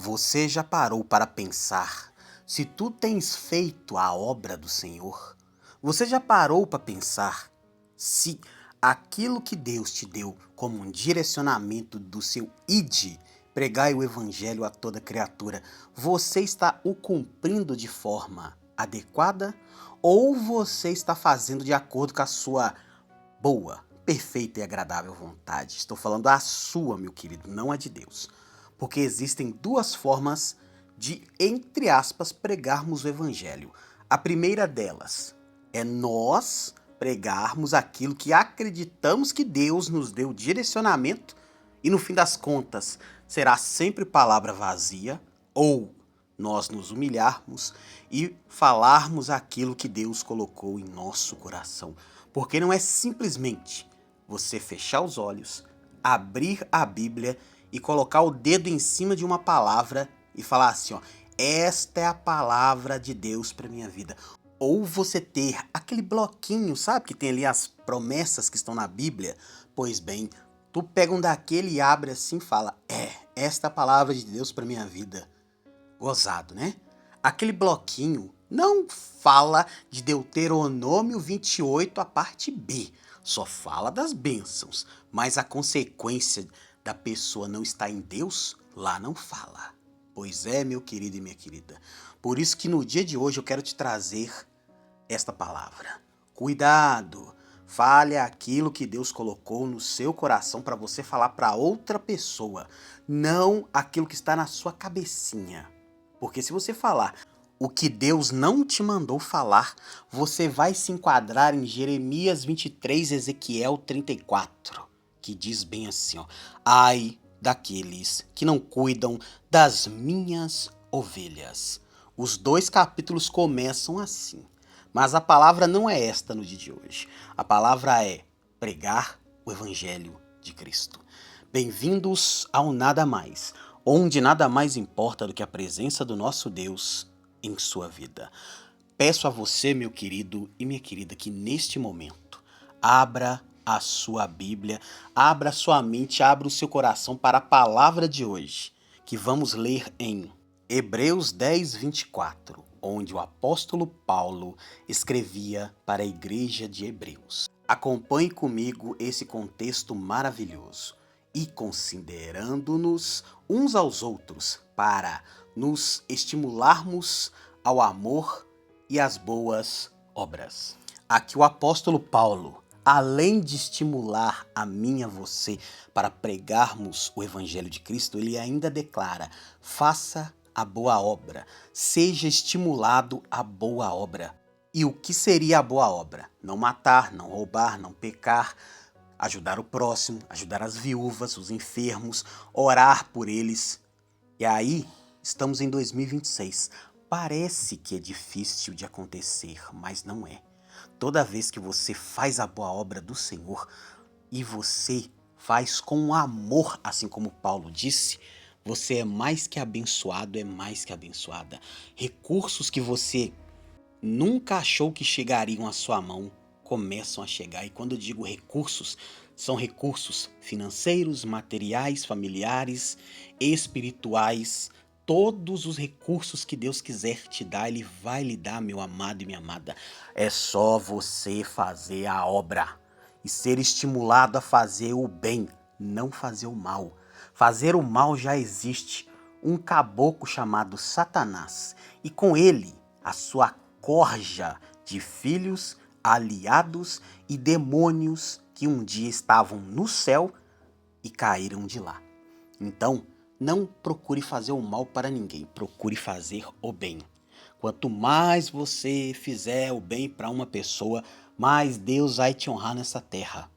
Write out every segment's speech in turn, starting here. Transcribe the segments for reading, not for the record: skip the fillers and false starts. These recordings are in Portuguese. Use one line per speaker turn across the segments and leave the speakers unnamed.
Você já parou para pensar se tu tens feito a obra do Senhor? Você já parou para pensar se aquilo que Deus te deu como um direcionamento do seu ide, pregai o evangelho a toda criatura, você está o cumprindo de forma adequada ou você está fazendo de acordo com a sua boa, perfeita e agradável vontade? Estou falando a sua, meu querido, não a de Deus. Porque existem duas formas de, entre aspas, pregarmos o evangelho. A primeira delas é nós pregarmos aquilo que acreditamos que Deus nos deu direcionamento e no fim das contas será sempre palavra vazia, ou nós nos humilharmos e falarmos aquilo que Deus colocou em nosso coração. Porque não é simplesmente você fechar os olhos, abrir a Bíblia e colocar o dedo em cima de uma palavra e falar assim, ó, esta é a palavra de Deus para minha vida. Ou você ter aquele bloquinho, sabe, que tem ali as promessas que estão na Bíblia? Pois bem, tu pega um daquele e abre assim e fala, esta é a palavra de Deus para minha vida. Gozado, né? Aquele bloquinho não fala de Deuteronômio 28, a parte B. Só fala das bênçãos, mas a consequência da pessoa não estar em Deus, lá não fala. Pois é, meu querido e minha querida. Por isso que no dia de hoje eu quero te trazer esta palavra. Cuidado! Fale aquilo que Deus colocou no seu coração para você falar para outra pessoa, não aquilo que está na sua cabecinha. Porque se você falar o que Deus não te mandou falar, você vai se enquadrar em Jeremias 23, Ezequiel 34, que diz bem assim, ó, ai daqueles que não cuidam das minhas ovelhas. Os dois capítulos começam assim. Mas a palavra não é esta no dia de hoje. A palavra é pregar o evangelho de Cristo. Bem-vindos ao Nada Mais, onde nada mais importa do que a presença do nosso Deus em sua vida. Peço a você, meu querido e minha querida, que neste momento abra a sua Bíblia, abra a sua mente, abra o seu coração para a palavra de hoje, que vamos ler em Hebreus 10, 24, onde o apóstolo Paulo escrevia para a igreja de Hebreus. Acompanhe comigo esse contexto maravilhoso e considerando-nos uns aos outros para nos estimularmos ao amor e às boas obras. Aqui o apóstolo Paulo, além de estimular a mim e a você para pregarmos o evangelho de Cristo, ele ainda declara, faça a boa obra, seja estimulado à boa obra. E o que seria a boa obra? Não matar, não roubar, não pecar, ajudar o próximo, ajudar as viúvas, os enfermos, orar por eles. E aí, estamos em 2026. Parece que é difícil de acontecer, mas não é. Toda vez que você faz a boa obra do Senhor e você faz com amor, assim como Paulo disse, você é mais que abençoado, é mais que abençoada. Recursos que você nunca achou que chegariam à sua mão começam a chegar. E quando eu digo recursos, são recursos financeiros, materiais, familiares, espirituais. Todos os recursos que Deus quiser te dar, Ele vai lhe dar, meu amado e minha amada. É só você fazer a obra e ser estimulado a fazer o bem, não fazer o mal. Fazer o mal já existe. Um caboclo chamado Satanás. E com ele, a sua corja de filhos, aliados e demônios que um dia estavam no céu e caíram de lá. Então, não procure fazer o mal para ninguém, procure fazer o bem. Quanto mais você fizer o bem para uma pessoa, mais Deus vai te honrar nessa terra.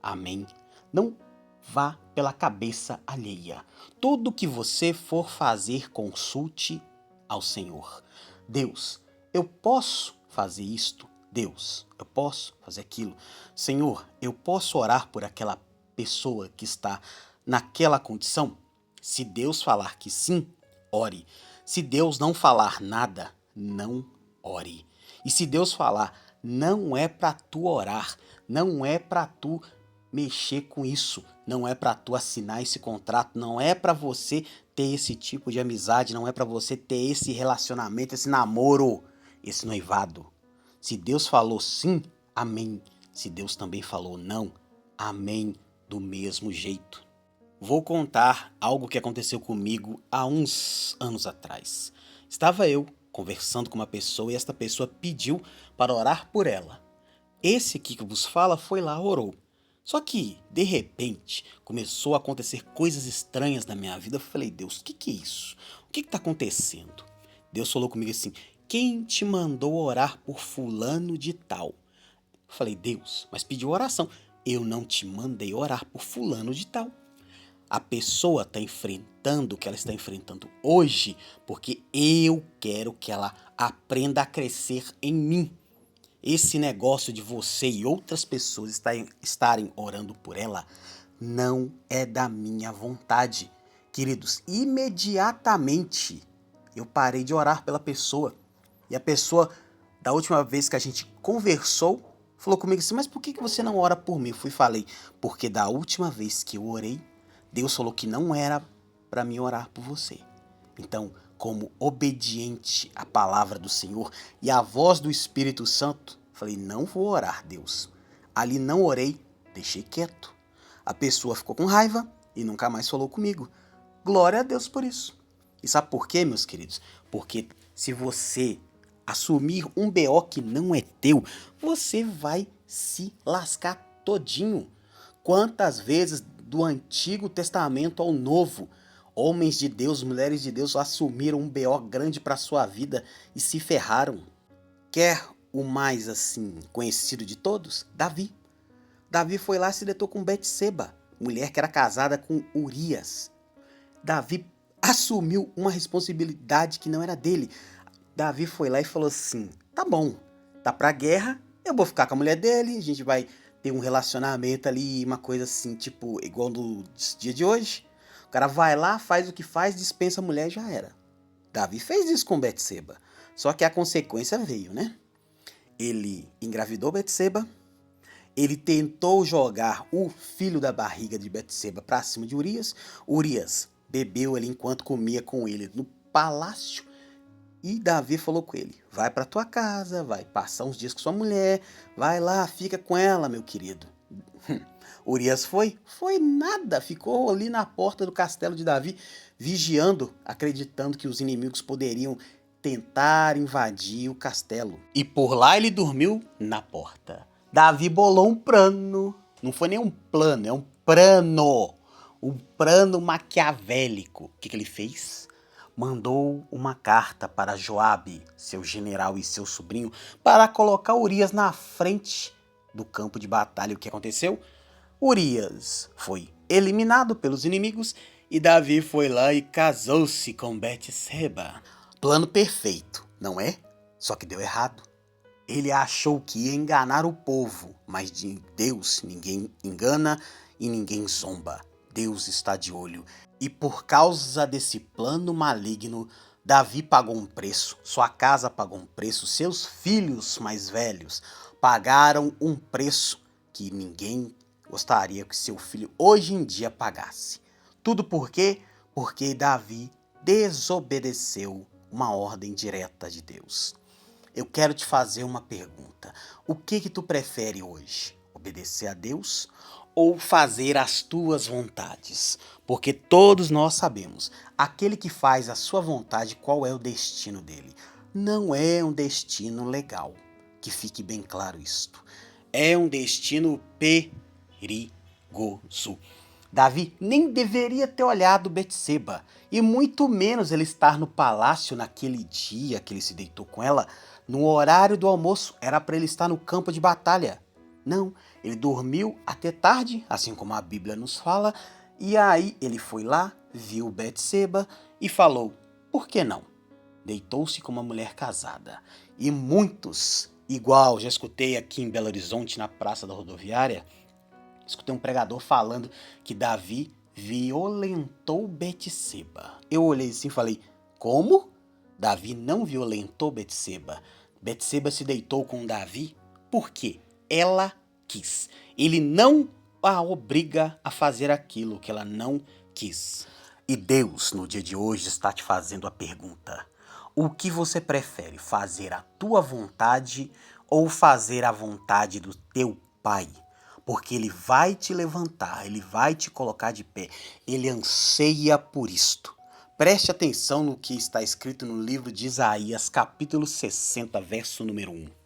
Amém? Não vá pela cabeça alheia. Tudo que você for fazer, consulte ao Senhor. Deus, eu posso fazer isto? Deus, eu posso fazer aquilo? Senhor, eu posso orar por aquela pessoa que está naquela condição? Se Deus falar que sim, ore. Se Deus não falar nada, não ore. E se Deus falar, não é para tu orar, não é para tu mexer com isso. Não é para tu assinar esse contrato, não é para você ter esse tipo de amizade, não é para você ter esse relacionamento, esse namoro, esse noivado. Se Deus falou sim, amém. Se Deus também falou não, amém, do mesmo jeito. Vou contar algo que aconteceu comigo há uns anos atrás. Estava eu conversando com uma pessoa e esta pessoa pediu para orar por ela. Esse aqui que vos fala foi lá, orou. Só que, de repente, começou a acontecer coisas estranhas na minha vida. Eu falei, Deus, o que é isso? O que está acontecendo? Deus falou comigo assim, quem te mandou orar por fulano de tal? Eu falei, Deus, mas pediu oração. Eu não te mandei orar por fulano de tal. A pessoa está enfrentando o que ela está enfrentando hoje porque eu quero que ela aprenda a crescer em mim. Esse negócio de você e outras pessoas estarem orando por ela não é da minha vontade. Queridos, imediatamente eu parei de orar pela pessoa. E a pessoa, da última vez que a gente conversou, falou comigo assim, mas por que você não ora por mim? Eu fui e falei, porque da última vez que eu orei, Deus falou que não era para mim orar por você. Então, como obediente à palavra do Senhor e à voz do Espírito Santo, falei, não vou orar, Deus. Ali não orei, deixei quieto. A pessoa ficou com raiva e nunca mais falou comigo. Glória a Deus por isso. E sabe por quê, meus queridos? Porque se você assumir um BO que não é teu, você vai se lascar todinho. Quantas vezes do Antigo Testamento ao Novo, homens de Deus, mulheres de Deus assumiram um BO grande para sua vida e se ferraram. Quer o mais assim conhecido de todos? Davi. Davi foi lá e se deitou com Betseba, mulher que era casada com Urias. Davi assumiu uma responsabilidade que não era dele. Davi foi lá e falou assim, tá bom, tá pra guerra, eu vou ficar com a mulher dele, a gente vai ter um relacionamento ali, uma coisa assim, tipo, igual no dia de hoje. O cara vai lá, faz o que faz, dispensa a mulher e já era. Davi fez isso com Betseba, só que a consequência veio, né? Ele engravidou Betseba, ele tentou jogar o filho da barriga de Betseba pra cima de Urias. Urias bebeu ali enquanto comia com ele no palácio. E Davi falou com ele, vai pra tua casa, vai passar uns dias com sua mulher, vai lá, fica com ela, meu querido. Urias foi? Foi nada, ficou ali na porta do castelo de Davi, vigiando, acreditando que os inimigos poderiam tentar invadir o castelo. E por lá ele dormiu na porta. Davi bolou um plano, não foi nem um plano, é um plano. Um plano maquiavélico. O que ele fez? Mandou uma carta para Joabe, seu general e seu sobrinho, para colocar Urias na frente do campo de batalha. O que aconteceu? Urias foi eliminado pelos inimigos e Davi foi lá e casou-se com Betseba. Plano perfeito, não é? Só que deu errado. Ele achou que ia enganar o povo, mas de Deus ninguém engana e ninguém zomba. Deus está de olho. E por causa desse plano maligno, Davi pagou um preço, sua casa pagou um preço, seus filhos mais velhos pagaram um preço que ninguém gostaria que seu filho hoje em dia pagasse. Tudo por quê? Porque Davi desobedeceu uma ordem direta de Deus. Eu quero te fazer uma pergunta. O que tu prefere hoje? Obedecer a Deus ou fazer as tuas vontades? Porque todos nós sabemos, aquele que faz a sua vontade, qual é o destino dele? Não é um destino legal. Que fique bem claro isto. É um destino perigoso. Davi nem deveria ter olhado Betseba, e muito menos ele estar no palácio naquele dia que ele se deitou com ela, no horário do almoço, era para ele estar no campo de batalha. Não, ele dormiu até tarde, assim como a Bíblia nos fala, e aí ele foi lá, viu Betseba e falou, por que não? Deitou-se com uma mulher casada. E muitos, igual já escutei aqui em Belo Horizonte, na Praça da Rodoviária, escutei um pregador falando que Davi violentou Betseba. Eu olhei assim e falei, como? Davi não violentou Betseba. Betseba se deitou com Davi porque ela quis. Ele não a obriga a fazer aquilo que ela não quis. E Deus, no dia de hoje, está te fazendo a pergunta: o que você prefere, fazer a tua vontade ou fazer a vontade do teu Pai? Porque Ele vai te levantar, Ele vai te colocar de pé, Ele anseia por isto. Preste atenção no que está escrito no livro de Isaías, capítulo 60, verso número 1.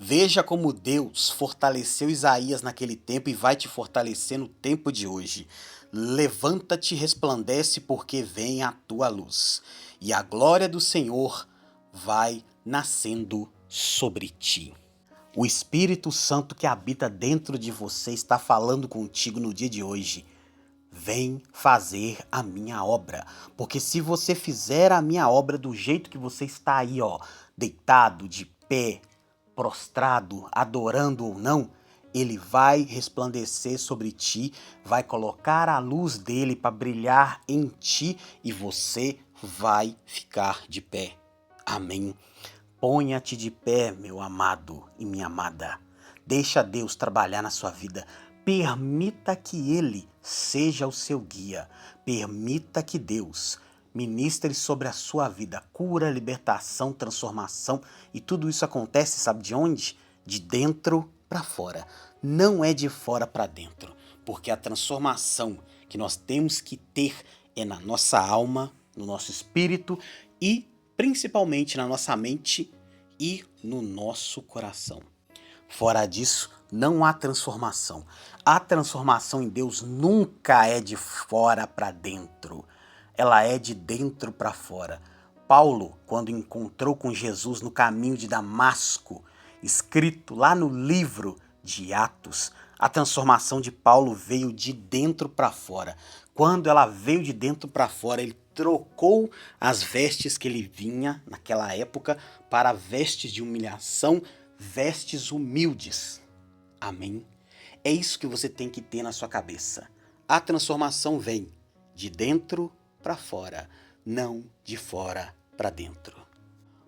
Veja como Deus fortaleceu Isaías naquele tempo e vai te fortalecer no tempo de hoje. Levanta-te, resplandece, porque vem a tua luz, e a glória do Senhor vai nascendo sobre ti. O Espírito Santo que habita dentro de você está falando contigo no dia de hoje. Vem fazer a minha obra, porque se você fizer a minha obra do jeito que você está aí, deitado, de pé, prostrado, adorando ou não, Ele vai resplandecer sobre ti, vai colocar a luz dele para brilhar em ti e você vai ficar de pé. Amém. Ponha-te de pé, meu amado e minha amada. Deixa Deus trabalhar na sua vida. Permita que Ele seja o seu guia. Permita que Deus ministre sobre a sua vida cura, libertação, transformação. E tudo isso acontece, sabe de onde? De dentro para fora. Não é de fora para dentro. Porque a transformação que nós temos que ter é na nossa alma, no nosso espírito e principalmente na nossa mente e no nosso coração. Fora disso, não há transformação. A transformação em Deus nunca é de fora para dentro. Ela é de dentro para fora. Paulo, quando encontrou com Jesus no caminho de Damasco, escrito lá no livro de Atos, a transformação de Paulo veio de dentro para fora. Quando ela veio de dentro para fora, ele trocou as vestes que ele vinha naquela época para vestes de humilhação, vestes humildes. Amém? É isso que você tem que ter na sua cabeça. A transformação vem de dentro para fora, não de fora para dentro.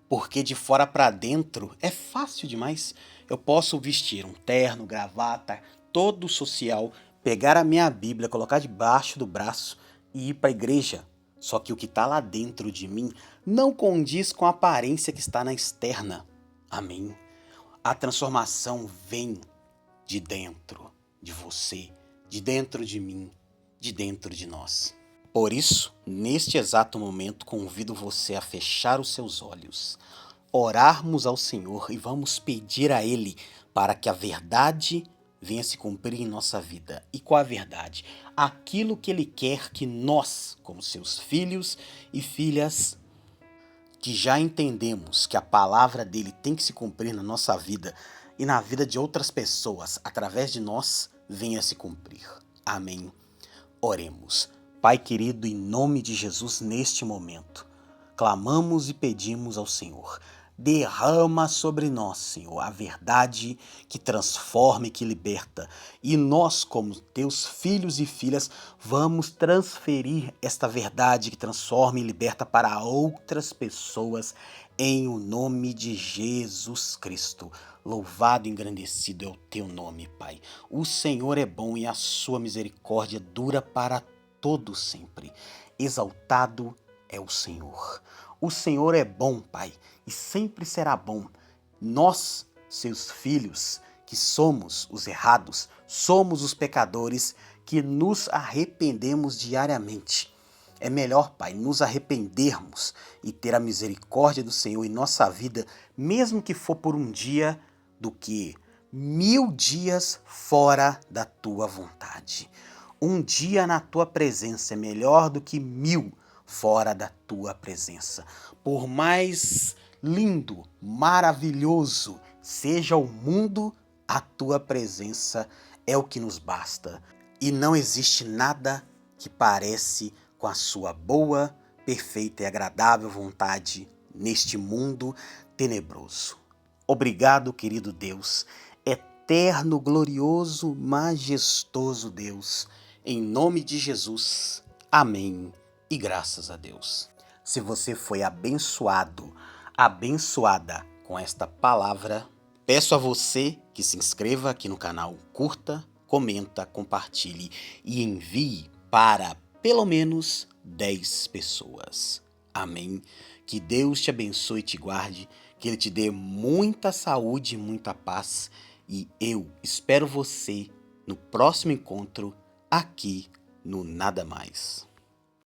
Porque de fora para dentro é fácil demais. Eu posso vestir um terno, gravata, todo social, pegar a minha Bíblia, colocar debaixo do braço e ir para a igreja. Só que o que está lá dentro de mim não condiz com a aparência que está na externa. Amém? A transformação vem de dentro de você, de dentro de mim, de dentro de nós. Por isso, neste exato momento, convido você a fechar os seus olhos, orarmos ao Senhor e vamos pedir a Ele para que a verdade venha se cumprir em nossa vida. E qual a verdade? Aquilo que Ele quer que nós, como seus filhos e filhas, que já entendemos que a palavra dele tem que se cumprir na nossa vida e na vida de outras pessoas, através de nós, venha se cumprir. Amém. Oremos. Pai querido, em nome de Jesus, neste momento, clamamos e pedimos ao Senhor. Derrama sobre nós, Senhor, a verdade que transforma e que liberta. E nós, como teus filhos e filhas, vamos transferir esta verdade que transforma e liberta para outras pessoas em o nome de Jesus Cristo. Louvado e engrandecido é o teu nome, Pai. O Senhor é bom e a sua misericórdia dura para todo sempre. Exaltado é o Senhor. O Senhor é bom, Pai, e sempre será bom. Nós, seus filhos, que somos os errados, somos os pecadores, que nos arrependemos diariamente. É melhor, Pai, nos arrependermos e ter a misericórdia do Senhor em nossa vida, mesmo que for por um dia, do que 1000 dias fora da tua vontade. Um dia na tua presença é melhor do que 1000 fora da tua presença. Por mais lindo, maravilhoso seja o mundo, a tua presença é o que nos basta. E não existe nada que parece com a sua boa, perfeita e agradável vontade neste mundo tenebroso. Obrigado, querido Deus, eterno, glorioso, majestoso Deus. Em nome de Jesus. Amém. E graças a Deus. Se você foi abençoado, abençoada com esta palavra, peço a você que se inscreva aqui no canal, curta, comenta, compartilhe e envie para pelo menos 10 pessoas. Amém? Que Deus te abençoe e te guarde, que Ele te dê muita saúde e muita paz. E eu espero você no próximo encontro aqui no Nada Mais.